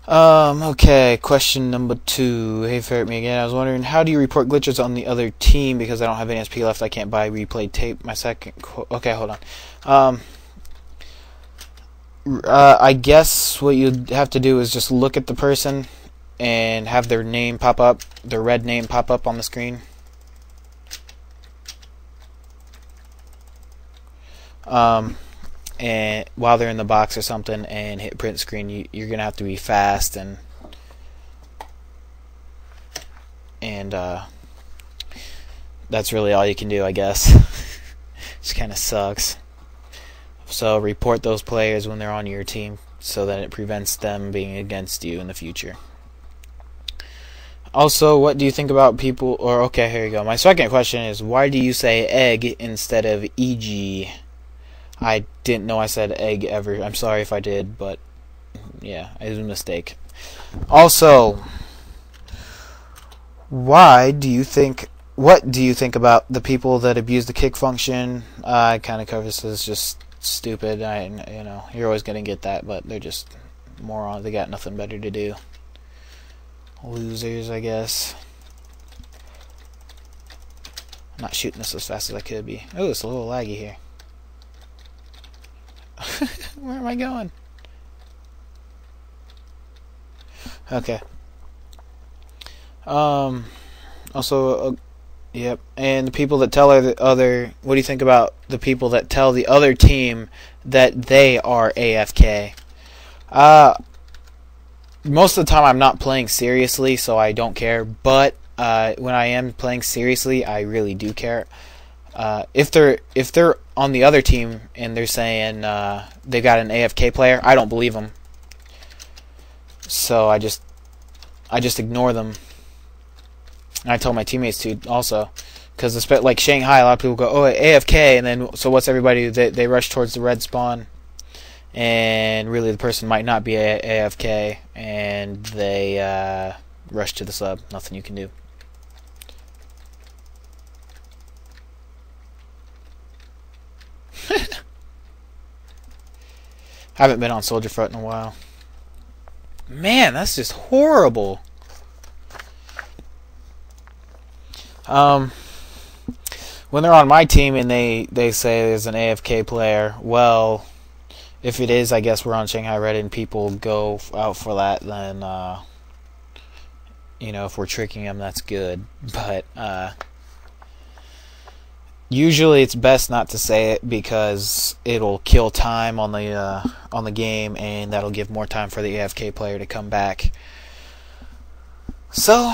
Okay, question number 2. Hey, Ferret, me again. I was wondering, how do you report glitches on the other team? Because I don't have any SP left, I can't buy replay tape. My second okay, hold on. I guess what you'd have to do is just look at the person and have their name pop up, their red name pop up on the screen. And while they're in the box or something, and hit print screen, you're gonna have to be fast, and that's really all you can do, I guess. Just kind of sucks. So report those players when they're on your team, so that it prevents them being against you in the future. Also, what do you think about people? Or okay, here you go. My second question is, why do you say egg instead of EG? I didn't know I said egg ever. I'm sorry if I did, but yeah, it was a mistake. Also, what do you think about the people that abuse the kick function? I kind of cover this as just stupid. You're always gonna get that, but they're just morons. They got nothing better to do. Losers, I guess. I'm not shooting this as fast as I could be. Oh, it's a little laggy here. Where am I going? Okay. Also, yep. And the people that tell the other, what do you think about the people that tell the other team that they are AFK? Most of the time I'm not playing seriously, so I don't care. But when I am playing seriously, I really do care. If they're on the other team and they're saying they got an AFK player, I don't believe them. So I just ignore them. And I tell my teammates to also, because like Shanghai, a lot of people go, "Oh, AFK," and then so what's everybody? They rush towards the red spawn, and really the person might not be AFK, and they rush to the sub. Nothing you can do. Haven't been on Soldier Front in a while. Man, that's just horrible. When they're on my team and they say there's an AFK player, well, if it is, I guess we're on Shanghai Reddit and people go out for that, then if we're tricking them, that's good. But usually it's best not to say it, because it'll kill time on the game, and that'll give more time for the AFK player to come back. So,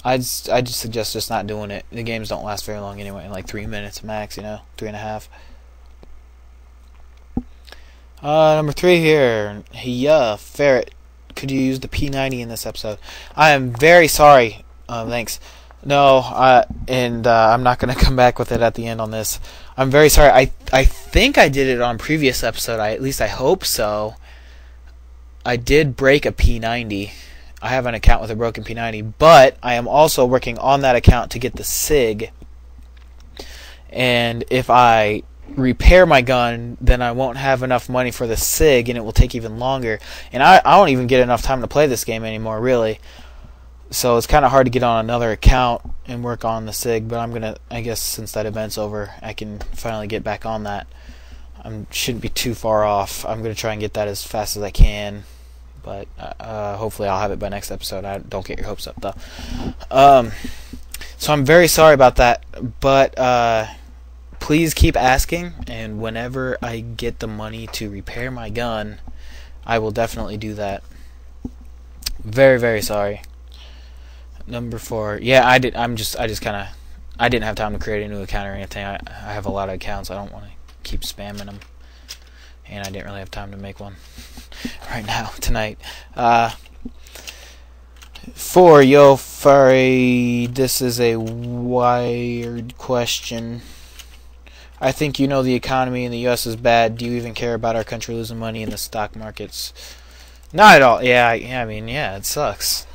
I'd just suggest just not doing it. The games don't last very long anyway, like 3 minutes max, 3.5. Number 3 here. Yeah, Ferret, could you use the P90 in this episode? I am very sorry. Thanks. No, I'm not going to come back with it at the end on this. I'm very sorry. I think I did it on previous episode. At least I hope so. I did break a P90. I have an account with a broken P90, but I am also working on that account to get the SIG. And if I repair my gun, then I won't have enough money for the SIG, and it will take even longer. And I won't even get enough time to play this game anymore, really. So it's kind of hard to get on another account and work on the SIG, but I guess since that event's over, I can finally get back on that. I shouldn't be too far off. I'm going to try and get that as fast as I can, but hopefully I'll have it by next episode. Don't get your hopes up, though. So I'm very sorry about that, but please keep asking, and whenever I get the money to repair my gun, I will definitely do that. Very, very sorry. Number 4. Yeah, I didn't have time to create a new account or anything. I have a lot of accounts. I don't want to keep spamming them, and I didn't really have time to make one right now tonight. 4. Yo, Furry, this is a wired question. I think you know the economy in the U.S. is bad. Do you even care about our country losing money in the stock markets? Not at all. Yeah, I mean, yeah, it sucks.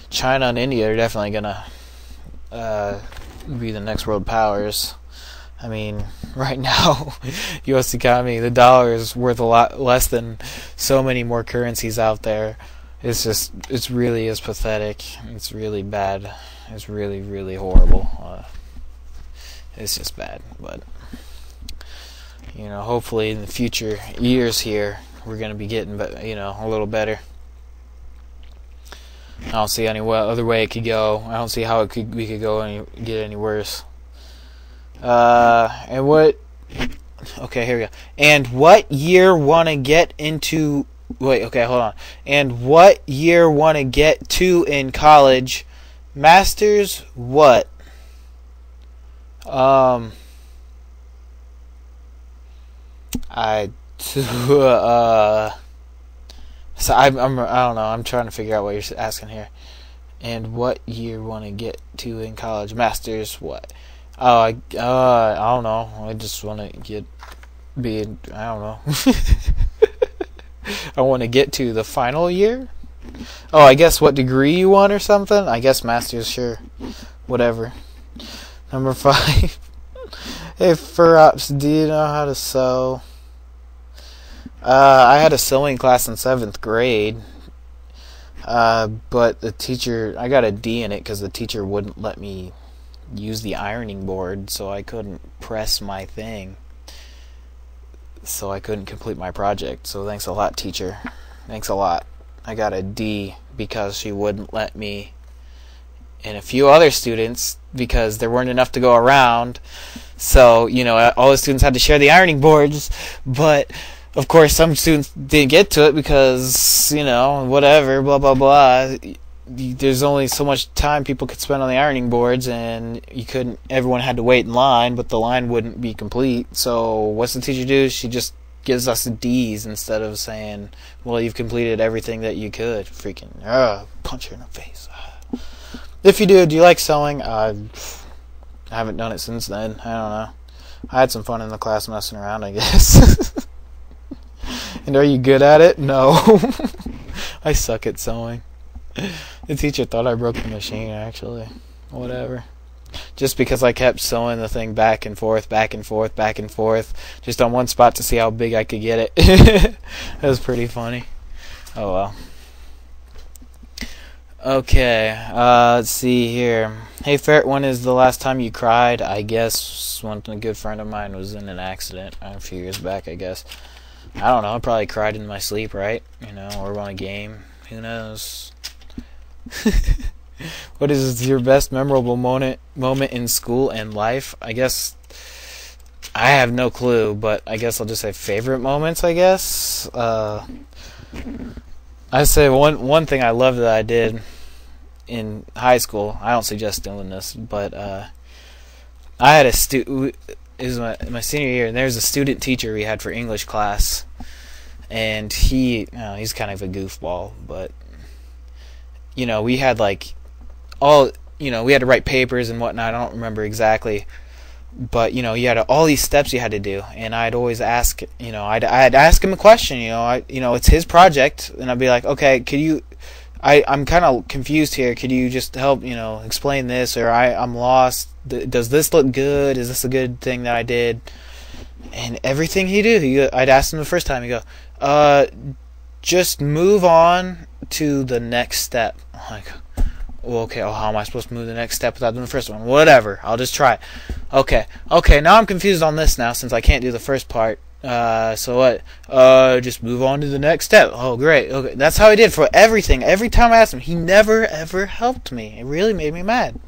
China and India are definitely gonna be the next world powers. I mean, right now, U.S. economy, the dollar is worth a lot less than so many more currencies out there. It's really is pathetic. It's really bad. It's really, really horrible. It's just bad. But, hopefully in the future years here, we're going to be getting, a little better. I don't see any other way it could go. I don't see how we could go get any worse. And what? Okay, here we go. And what year wanna get into? Wait, okay, hold on. And what year wanna get to in college? Masters what? So I don't know. I'm trying to figure out what you're asking here. And what year want to get to in college? Masters what? Oh, I don't know. I just want to I don't know. I want to get to the final year. Oh, I guess what degree you want or something. I guess masters, sure, whatever. Number 5. Hey, Furry, do you know how to sew? I had a sewing class in 7th grade, but the teacher, I got a D in it because the teacher wouldn't let me use the ironing board, so I couldn't press my thing. So I couldn't complete my project. So thanks a lot, teacher. Thanks a lot. I got a D because she wouldn't let me, and a few other students, because there weren't enough to go around. So, all the students had to share the ironing boards, but of course some students didn't get to it because, whatever, blah, blah, blah. There's only so much time people could spend on the ironing boards, and everyone had to wait in line, but the line wouldn't be complete. So what's the teacher do? She just gives us D's instead of saying, well, you've completed everything that you could. Freaking, punch her in the face. If you do you like sewing? I haven't done it since then. I don't know. I had some fun in the class messing around, I guess. And are you good at it? No. I suck at sewing. The teacher thought I broke the machine, actually. Whatever. Just because I kept sewing the thing back and forth, just on one spot to see how big I could get it. That was pretty funny. Oh well. Okay, let's see here. Hey, Furry, when is the last time you cried? I guess a good friend of mine was in an accident a few years back, I guess. I don't know, I probably cried in my sleep, right? Or on a game. Who knows? What is your best memorable moment in school and life? I guess I have no clue, but I guess I'll just say favorite moments, I guess. I say one thing I love that I did in high school. I don't suggest doing this, but I had a it was my senior year, and there was a student teacher we had for English class, and he's kind of a goofball, but we had we had to write papers and whatnot. I don't remember exactly, but you had all these steps you had to do, and I'd always ask, I'd ask him a question, it's his project, and I'd be like, okay, could you, I'm kind of confused here, could you just help, explain this, or I'm lost, does this look good, is this a good thing that I did? And everything he do, I'd ask him the first time, he'd go, just move on to the next step. I'm like, well, okay, how am I supposed to move the next step without doing the first one? Whatever, I'll just try it. Okay, now I'm confused on this now since I can't do the first part. So what? Just move on to the next step. Oh, great. Okay, that's how he did for everything. Every time I asked him, he never ever helped me. It really made me mad.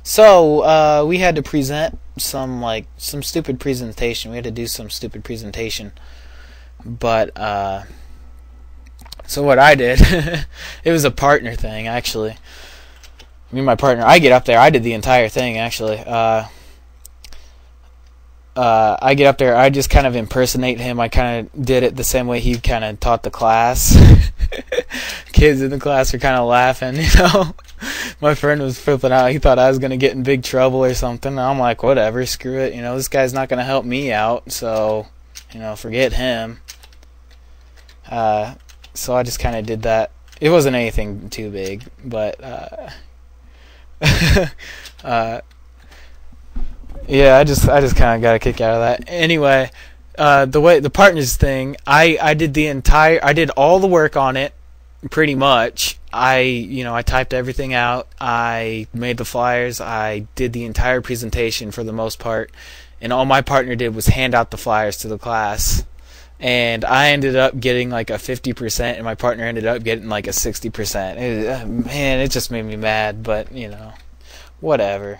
So, we had to present some stupid presentation. We had to do some stupid presentation. But, so what I did, it was a partner thing, actually. Me and my partner, I get up there, I did the entire thing, actually. I get up there, I just kind of impersonate him. I kind of did it the same way he kind of taught the class. Kids in the class were kind of laughing, My friend was flipping out. He thought I was going to get in big trouble or something. I'm like, whatever, screw it. This guy's not going to help me out, so, forget him. So I just kind of did that. It wasn't anything too big, but Yeah, I just kind of got a kick out of that. Anyway, the partners thing, I did all the work on it, pretty much. I typed everything out. I made the flyers. I did the entire presentation for the most part, and all my partner did was hand out the flyers to the class. And I ended up getting like a 50%, and my partner ended up getting like a 60%. Man, it just made me mad, but whatever.